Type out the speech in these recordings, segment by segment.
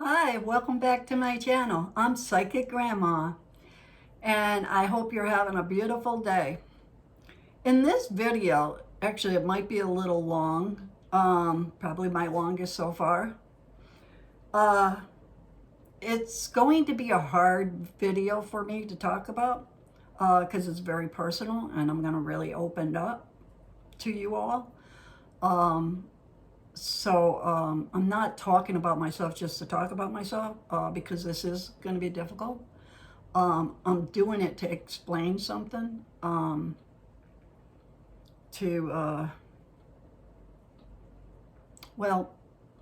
Hi, welcome back to my channel. I'm Psychic Grandma, and I hope you're having a beautiful day. In this video, actually it might be a little long, probably my longest so far. Uh, it's going to be a hard video for me to talk about because it's very personal and I'm going to really open up to you all. Um, I'm not talking about myself just to talk about myself because this is going to be difficult. I'm doing it to explain something, to, well,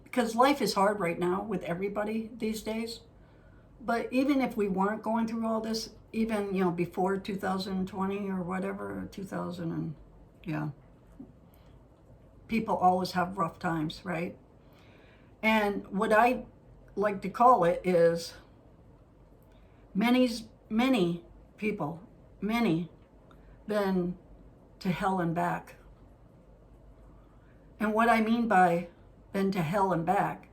because life is hard right now with everybody these days. But even if we weren't going through all this, even, before 2020 or whatever, 2000 and, yeah, people always have rough times, right? And what I like to call it is many people, many been to hell and back. And what I mean by been to hell and back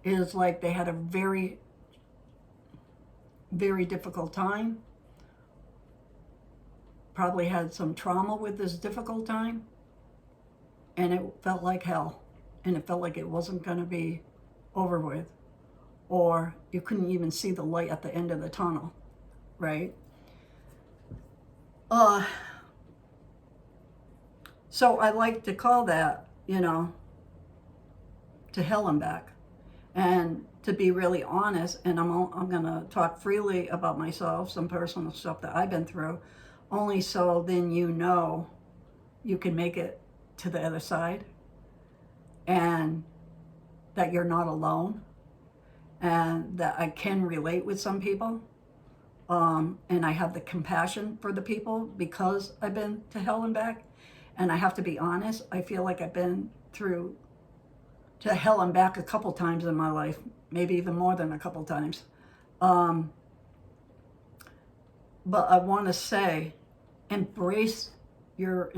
is like they had a very, very difficult time, probably had some trauma with this difficult time, and it felt like hell. And it felt like it wasn't going to be over with, or you couldn't even see the light at the end of the tunnel, right? So I like to call that, to hell and back. And to be really honest, and I'm going to talk freely about myself, some personal stuff that I've been through, only so then you can make it to the other side and that you're not alone and that I can relate with some people. And I have the compassion for the people because I've been to hell and back. And I have to be honest, I feel like I've been through to hell and back a couple times in my life, maybe even more than a couple times. But I want to say, embrace your,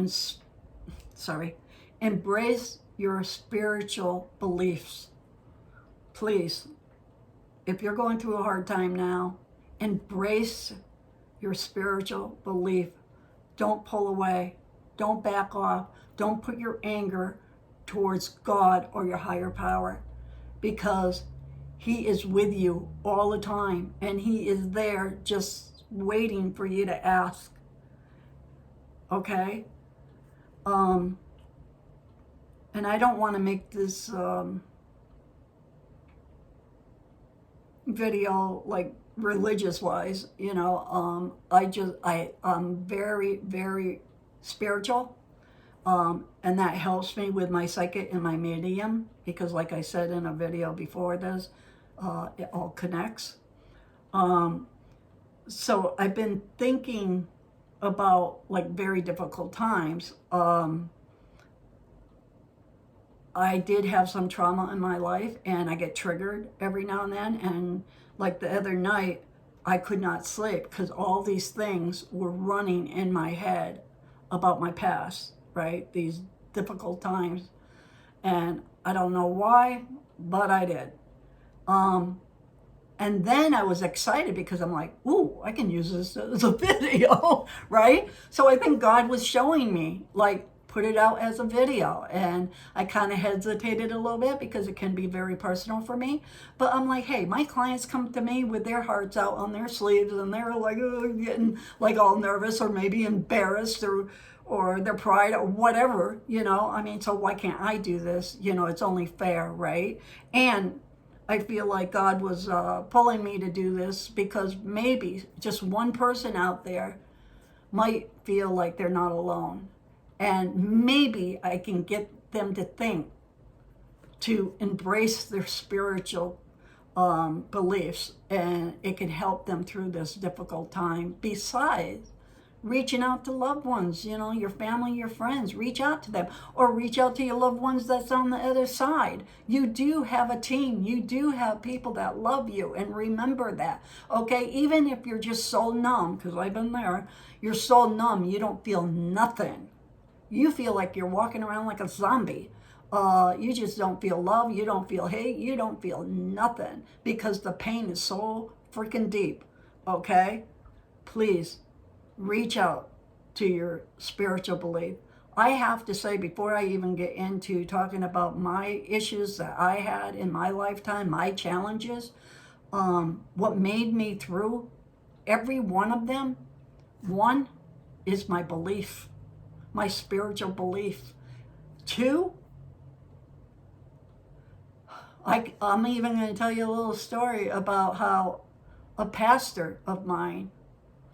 embrace your spiritual beliefs. Please, if you're going through a hard time now, embrace your spiritual belief. Don't pull away. Don't back off. Don't put your anger towards God or your higher power, because He is with you all the time and He is there just waiting for you to ask. Okay? And I don't want to make this video like religious wise, I'm very, very spiritual. And that helps me with my psychic and my medium, because like I said in a video before this, it all connects. So I've been thinking about like very difficult times. I did have some trauma in my life and I get triggered every now and then. And like the other night, I could not sleep because all these things were running in my head about my past, right? These difficult times. And I don't know why, but I did. And then I was excited because I'm like, ooh, I can use this as a video, right? So I think God was showing me, like, put it out as a video. And I kind of hesitated a little bit because it can be very personal for me. But I'm like, hey, my clients come to me with their hearts out on their sleeves and they're like getting like all nervous or maybe embarrassed or their pride or whatever, I mean, so why can't I do this? It's only fair, right? And I feel like God was pulling me to do this because maybe just one person out there might feel like they're not alone. And maybe I can get them to think, to embrace their spiritual beliefs, and it can help them through this difficult time. Besides, reaching out to loved ones, your family, your friends, reach out to them, or reach out to your loved ones that's on the other side. You do have a team. You do have people that love you, and remember that, okay? Even if you're just so numb, because I've been there, you're so numb, you don't feel nothing. You feel like you're walking around like a zombie. You just don't feel love. You don't feel hate. You don't feel nothing because the pain is so freaking deep. Okay? Please reach out to your spiritual belief. I have to say, before I even get into talking about my issues that I had in my lifetime, my challenges, what made me through every one of them, one is my belief, my spiritual belief. Two, I'm even going to tell you a little story about how a pastor of mine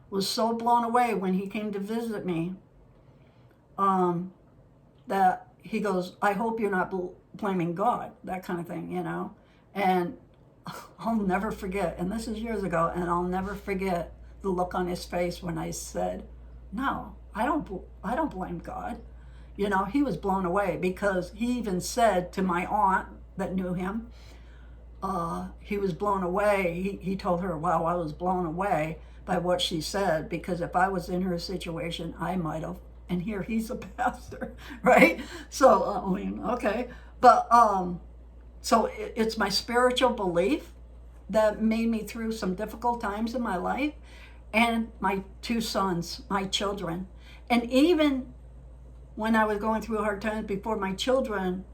was so blown away when he came to visit me, that he goes, I hope you're not blaming God, that kind of thing, you know. And I'll never forget, and this is years ago, and I'll never forget the look on his face when I said, no, I don't blame God. You know, he was blown away because he even said to my aunt that knew him, he was blown away. He told her, wow, I was blown away by what she said, because if I was in her situation, I might have. And here he's a pastor, right? So, I mean, okay. But, so it's my spiritual belief that made me through some difficult times in my life, and my two sons, my children. And even when I was going through hard times before my children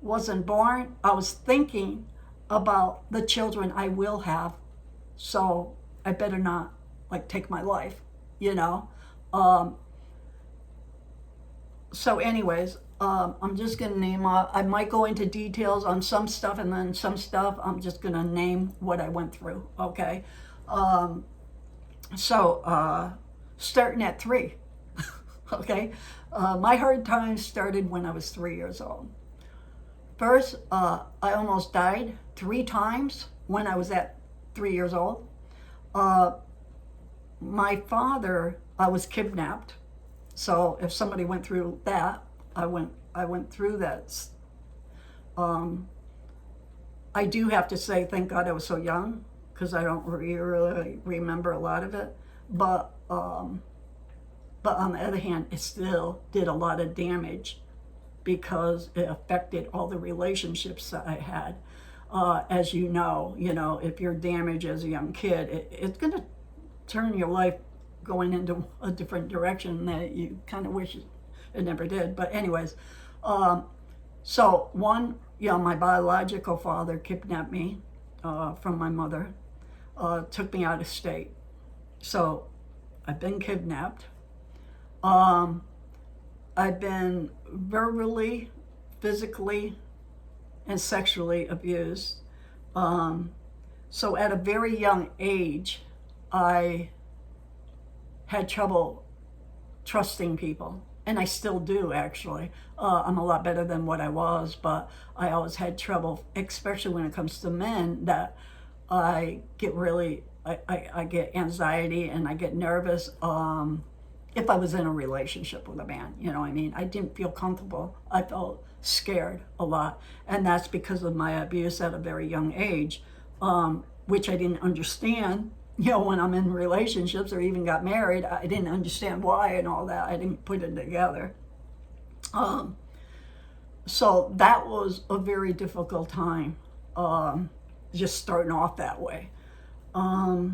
wasn't born, I was thinking about the children I will have. So I better not like take my life, you know? So anyways, I'm just going to name, I might go into details on some stuff, and then some stuff I'm just going to name what I went through, okay? So starting at 3, okay? My hard times started when I was 3 years old. First, I almost died 3 times when I was at 3 years old. My father, I was kidnapped. So if somebody went through that, I went through that. I do have to say, thank God I was so young, because I don't really remember a lot of it. But on the other hand, it still did a lot of damage because it affected all the relationships that I had. As you know, if you're damaged as a young kid, it's going to turn your life going into a different direction that you kind of wish it never did. But anyways, so one, my biological father kidnapped me from my mother, took me out of state. So I've been kidnapped. I've been verbally, physically, and sexually abused. So at a very young age, I had trouble trusting people, and I still do, actually. I'm a lot better than what I was, but I always had trouble, especially when it comes to men, that I get really, I get anxiety and I get nervous if I was in a relationship with a man, you know what I mean? I didn't feel comfortable. I felt scared a lot, and that's because of my abuse at a very young age, which I didn't understand. When I'm in relationships or even got married, I didn't understand why and all that. I didn't put it together. So that was a very difficult time, just starting off that way. I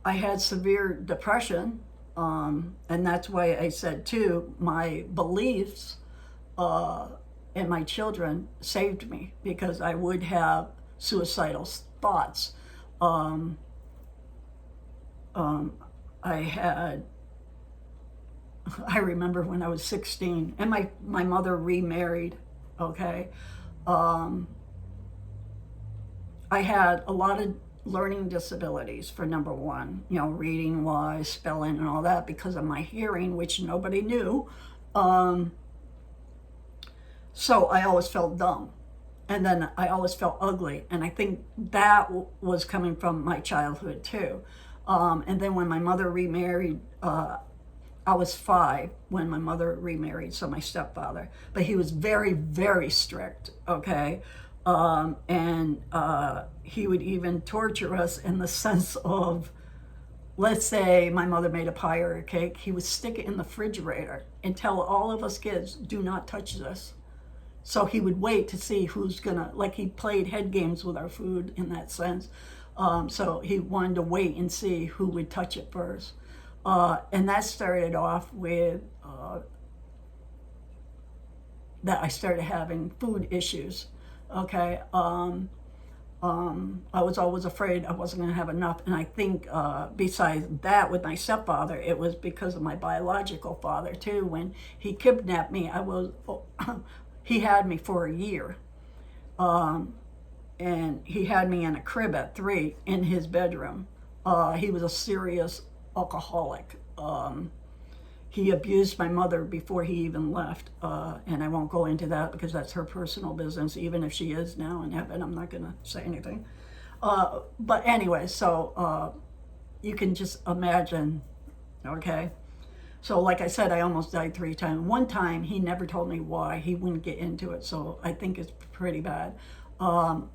had severe depression, and that's why I said, too, my beliefs and my children saved me, because I would have suicidal thoughts. I remember when I was 16, and my mother remarried, okay? I had a lot of learning disabilities, for number one, reading wise, spelling and all that, because of my hearing, which nobody knew. So I always felt dumb. And then I always felt ugly. And I think that was coming from my childhood too. And then when my mother remarried, I was 5 when my mother remarried, so my stepfather. But he was very, very strict, okay? And he would even torture us in the sense of let's say my mother made a pie or a cake, he would stick it in the refrigerator and tell all of us kids, do not touch this. So he would wait to see who's gonna, like he played head games with our food in that sense. So he wanted to wait and see who would touch it first. And that started off with that I started having food issues. Okay. I was always afraid I wasn't going to have enough. And I think besides that, with my stepfather, it was because of my biological father too. When he kidnapped me, he had me for a year. And he had me in a crib at 3 in his bedroom. He was a serious alcoholic. He abused my mother before he even left, and I won't go into that because that's her personal business. Even if she is now in heaven, I'm not going to say anything. But anyway, so you can just imagine, okay? So like I said, I almost died 3 times. One time, he never told me why. He wouldn't get into it, so I think it's pretty bad. One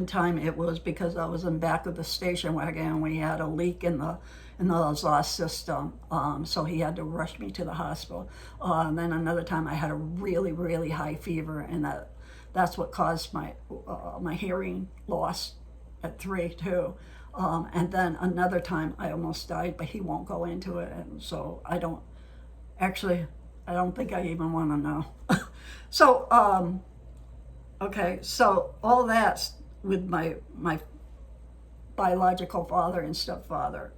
time it was because I was in back of the station wagon and we had a leak in the exhaust system, so he had to rush me to the hospital. And then another time I had a really, really high fever, and that's what caused my hearing loss at 3 too. And then another time I almost died, but he won't go into it, and so I don't think I even want to know. So okay, so all that with my biological father and stepfather.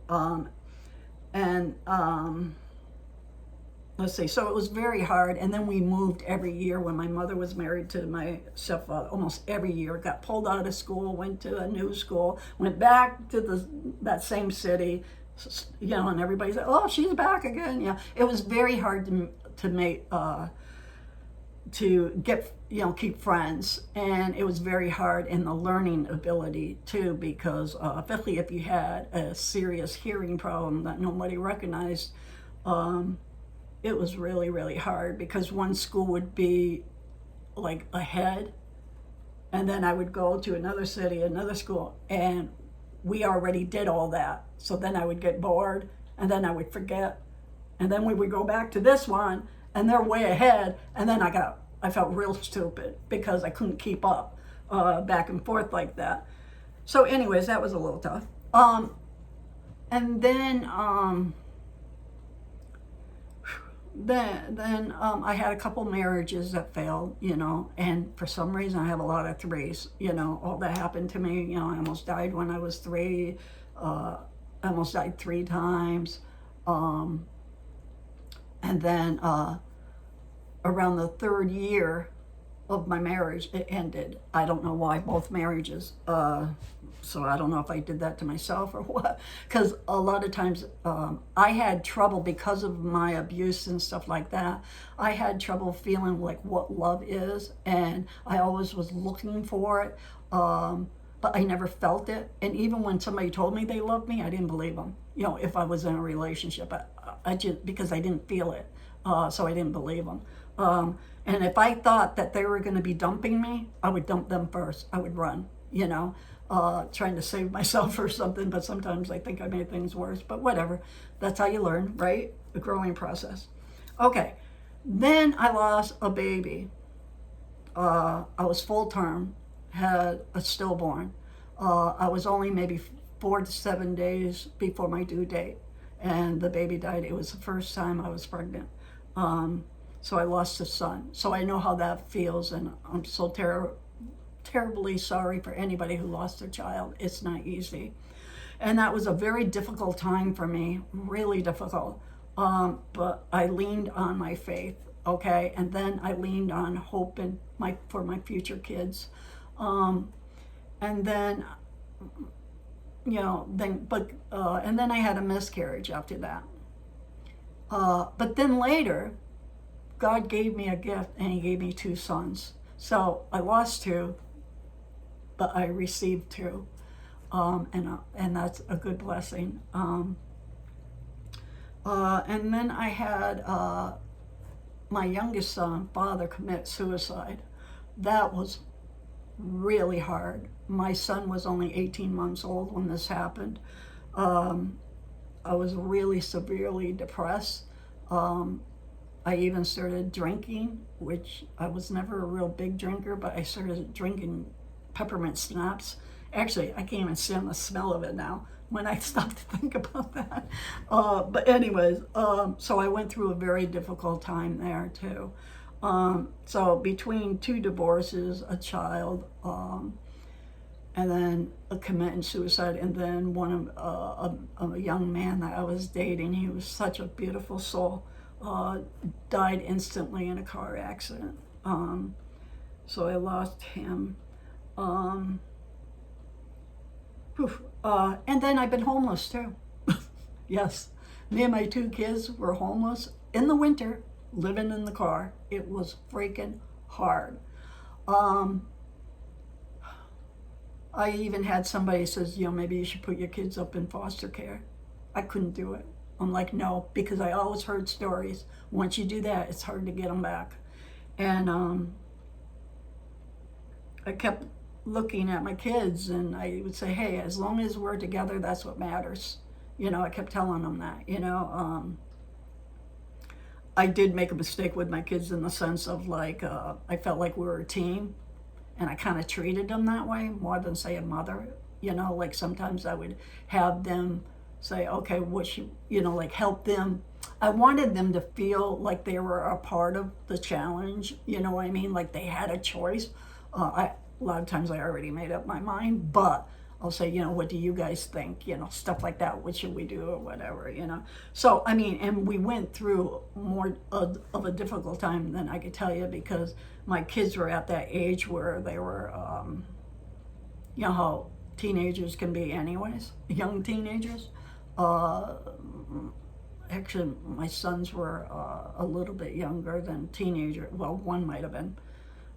Let's see, so it was very hard. And then we moved every year when my mother was married to my stepfather, almost every year. Got pulled out of school, went to a new school, went back to that same city, and everybody said, oh, she's back again. Yeah, it was very hard to get, keep friends. And it was very hard in the learning ability too, because especially if you had a serious hearing problem that nobody recognized, it was really, really hard because one school would be like ahead, and then I would go to another city, another school, and we already did all that. So then I would get bored, and then I would forget, and then we would go back to this one, and they're way ahead, and then I felt real stupid because I couldn't keep up back and forth like that. So anyways, that was a little tough. And then I had a couple marriages that failed, and for some reason I have a lot of 3s. All that happened to me. I almost died when I was 3. I almost died 3 times. And then around the 3rd year of my marriage, it ended. I don't know why, both marriages. So I don't know if I did that to myself or what, because a lot of times I had trouble because of my abuse and stuff like that. I had trouble feeling like what love is, and I always was looking for it, but I never felt it. And even when somebody told me they loved me, I didn't believe them. If I was in a relationship, I just, because I didn't feel it, so I didn't believe them. And if I thought that they were going to be dumping me, I would dump them first. I would run, trying to save myself or something. But sometimes I think I made things worse. But whatever. That's how you learn, right? The growing process. Okay. Then I lost a baby. I was full term, had a stillborn. I was only maybe 4 to 7 days before my due date, and the baby died. It was the first time I was pregnant. So I lost a son. So I know how that feels, and I'm so terribly sorry for anybody who lost their child. It's not easy. And that was a very difficult time for me, really difficult. But I leaned on my faith, okay? And then I leaned on hope for my future kids. And then, and then I had a miscarriage after that. But then later, God gave me a gift, and He gave me 2 sons. So I lost 2, but I received 2, and that's a good blessing. And then I had my youngest son, father, commit suicide. That was really hard. My son was only 18 months old when this happened. I was really severely depressed. Um, I even started drinking, which I was never a real big drinker, but I started drinking peppermint schnapps. Actually, I can't even stand the smell of it now when I stop to think about that. But anyways, so I went through a very difficult time there too. So between two divorces, a child, and then a committing suicide, and then one of a young man that I was dating. He was such a beautiful soul. Died instantly in a car accident. So I lost him. Um, and then I've been homeless too. Yes, me and my two kids were homeless in the winter, living in the car. It was freaking hard. Um, I even had somebody says, maybe you should put your kids up in foster care. I couldn't do it. I'm like, no, because I always heard stories. Once you do that, it's hard to get them back. And I kept looking at my kids, and I would say, hey, as long as we're together, that's what matters. I kept telling them that. I did make a mistake with my kids in the sense of like, I felt like we were a team, and I kind of treated them that way more than say a mother. Like sometimes I would have them say, okay, what should, like help them. I wanted them to feel like they were a part of the challenge. You know what I mean? Like they had a choice. A lot of times I already made up my mind, but I'll say, what do you guys think? Stuff like that. What should we do or whatever, So, I mean, and we went through more of a difficult time than I could tell you because my kids were at that age where they were, how teenagers can be anyways, young teenagers. Uh, Actually, my sons were a little bit younger than teenager. Well, one might have been.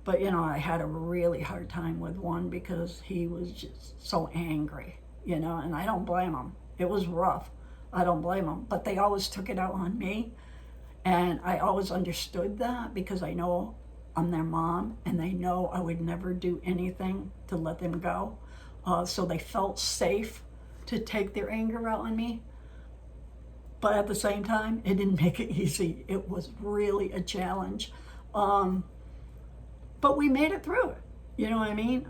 But, I had a really hard time with one because he was just so angry, and I don't blame him. It was rough. I don't blame him. But they always took it out on me. And I always understood that because I know I'm their mom and they know I would never do anything to let them go. So they felt safe to take their anger out on me. But at the same time, it didn't make it easy. It was really a challenge. But we made it through it. You know what I mean?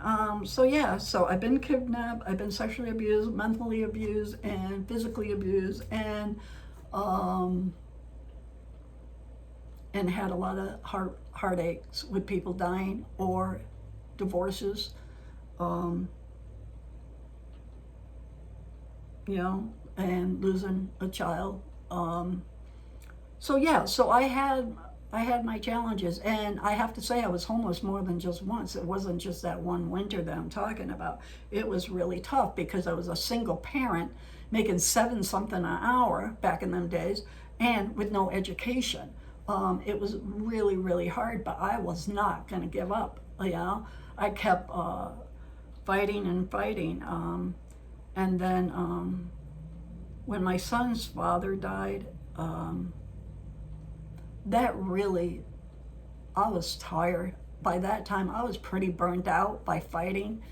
So I've been kidnapped, I've been sexually abused, mentally abused, and physically abused, and had a lot of heartaches with people dying or divorces, and losing a child. So I had my challenges, and I have to say I was homeless more than just once. It wasn't just that one winter that I'm talking about. It was really tough because I was a single parent making $7 something an hour back in them days and with no education. It was really, really hard, but I was not going to give up. I kept fighting and fighting. And then when my son's father died, that really, I was tired. By that time, I was pretty burnt out by fighting,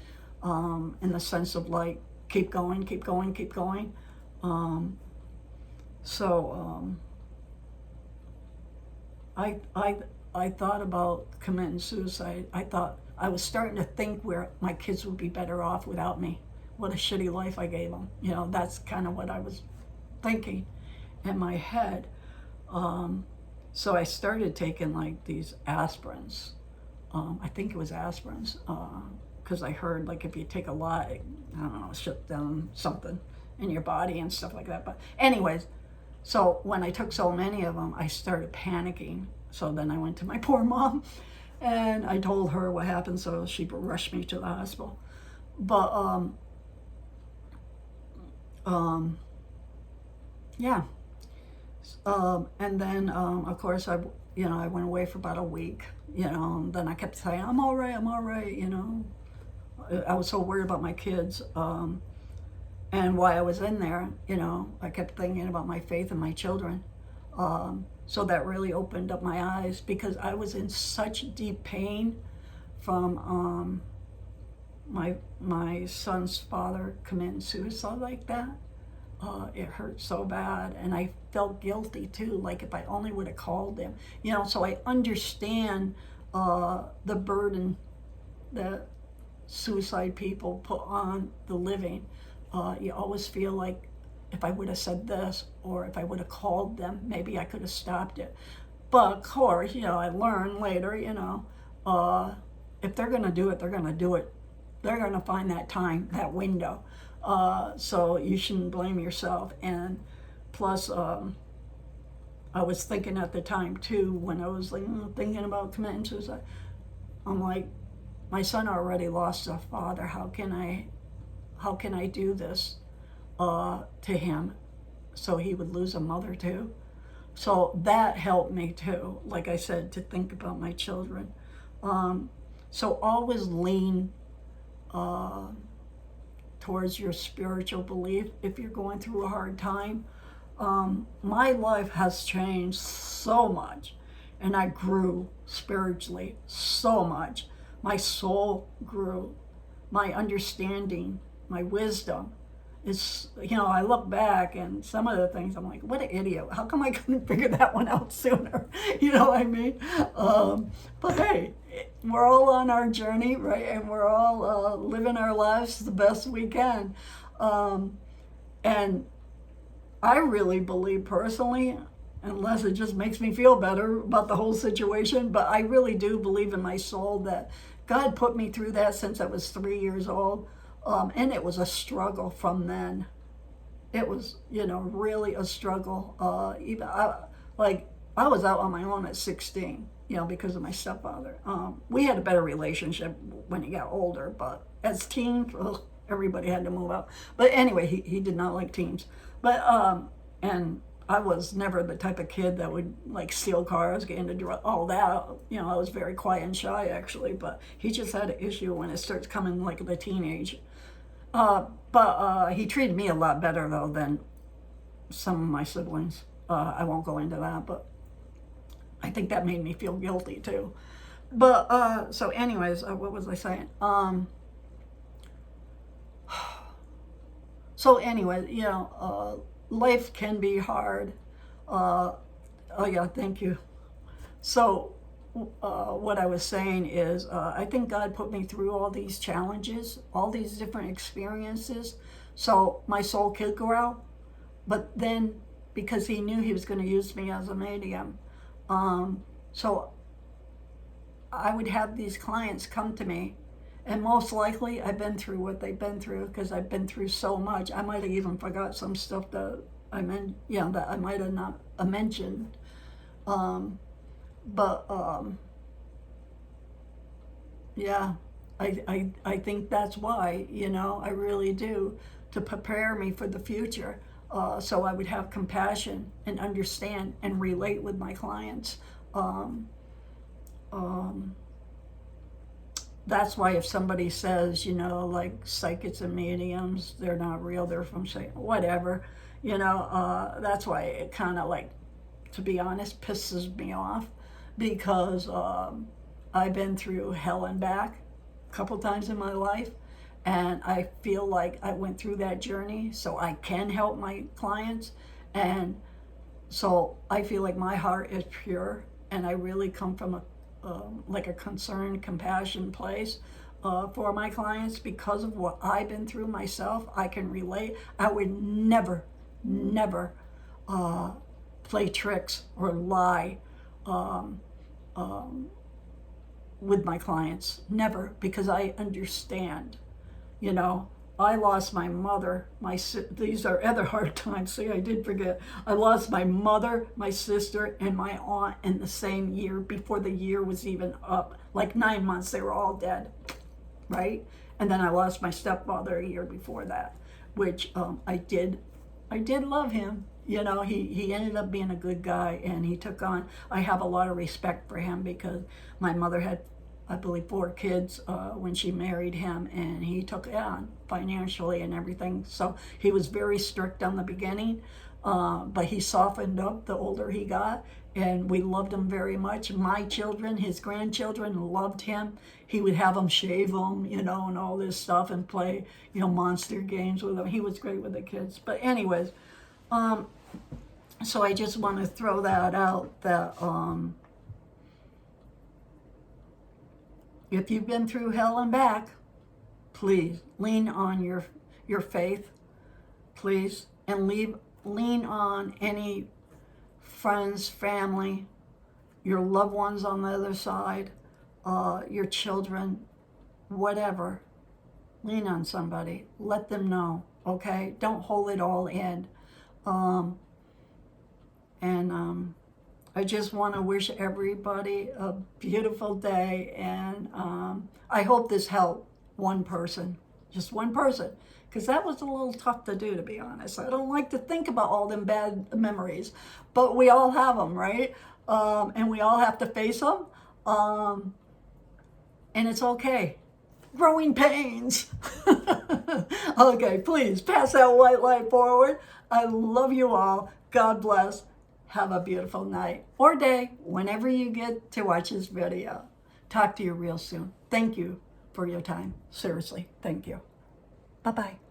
in the sense of like, keep going, keep going, keep going. So I thought about committing suicide. I was starting to think where my kids would be better off without me. What a shitty life I gave them. That's kind of what I was thinking in my head. So I started taking like these aspirins. I think it was aspirins, because I heard like if you take a lot, I don't know, shut down something in your body and stuff like that. But anyways, so when I took so many of them, I started panicking. So then I went to my poor mom and I told her what happened. So she rushed me to the hospital. But yeah. And then, of course, I went away for about a week, and then I kept saying, I'm all right, I was so worried about my kids, and while I was in there, I kept thinking about my faith and my children, so that really opened up my eyes, because I was in such deep pain from my son's father committing suicide like that. it hurt so bad, and I felt guilty too. Like if I only would have called him, So I understand the burden that suicide people put on the living. You always feel like if I would have said this, or if I would have called them, maybe I could have stopped it. But of course, I learned later, if they're going to do it, they're going to do it. They're going to find that time, that window. So you shouldn't blame yourself. And plus, I was thinking at the time too, when I was like thinking about committing suicide, I'm like, my son already lost a father. How can I do this to him, so he would lose a mother too? So that helped me too, like I said, to think about my children. So always lean towards your spiritual belief if you're going through a hard time. My life has changed so much, and I grew spiritually so much. My soul grew, my understanding, my wisdom. I look back and some of the things I'm like, what an idiot. How come I couldn't figure that one out sooner? You know what I mean? But hey, we're all on our journey, right? And we're all living our lives the best we can. And I really believe personally, unless it just makes me feel better about the whole situation, but I really do believe in my soul that God put me through that since I was 3 years old. And it was a struggle from then. It was, really a struggle. I was out on my own at 16, because of my stepfather. We had a better relationship when he got older, but as teens, everybody had to move out. But anyway, he did not like teens. But, and I was never the type of kid that would steal cars, get into all that. I was very quiet and shy actually, but he just had an issue when it starts coming the teenage. But he treated me a lot better though than some of my siblings. I won't go into that, but I think that made me feel guilty too. But so anyways, what was I saying? So anyway, life can be hard. Oh yeah, thank you. So what I was saying is, I think God put me through all these challenges, all these different experiences, so my soul could grow. But then, because He knew He was going to use me as a medium, so I would have these clients come to me, and most likely I've been through what they've been through, because I've been through so much. I might have even forgot some stuff that that I might have not mentioned. Yeah, I think that's why, I really do, to prepare me for the future. So I would have compassion and understand and relate with my clients. That's why if somebody says, psychics and mediums, they're not real, they're from Satan, whatever, that's why it kind of to be honest, pisses me off, because I've been through hell and back a couple times in my life, and I feel like I went through that journey so I can help my clients, and so I feel like my heart is pure, and I really come from a concern, compassion place for my clients. Because of what I've been through myself, I can relate. I would never play tricks or lie with my clients. Never, because I understand. I lost my mother. These are other hard times. See, I did forget. I lost my mother, my sister, and my aunt in the same year, before the year was even up. 9 months, they were all dead, right? And then I lost my stepfather a year before that, which I did love him. He ended up being a good guy, and he took on, I have a lot of respect for him, because my mother had, I believe, 4 kids when she married him, and he took it on financially and everything. So he was very strict on the beginning, but he softened up the older he got, and we loved him very much. My children, his grandchildren, loved him. He would have them shave them, you know, and all this stuff, and play, you know, monster games with them. He was great with the kids. But anyways, so I just want to throw that out, that if you've been through hell and back, please lean on your faith, please, and lean on any friends, family, your loved ones on the other side, your children, whatever. Lean on somebody. Let them know, okay? Don't hold it all in. I just want to wish everybody a beautiful day, and I hope this helped one person, just one person, because that was a little tough to do, to be honest. I don't like to think about all them bad memories, but we all have them, right? And we all have to face them, and it's okay. Growing pains. Okay, please pass that white light forward. I love you all. God bless. Have a beautiful night or day whenever you get to watch this video. Talk to you real soon. Thank you for your time. Seriously, thank you. Bye-bye.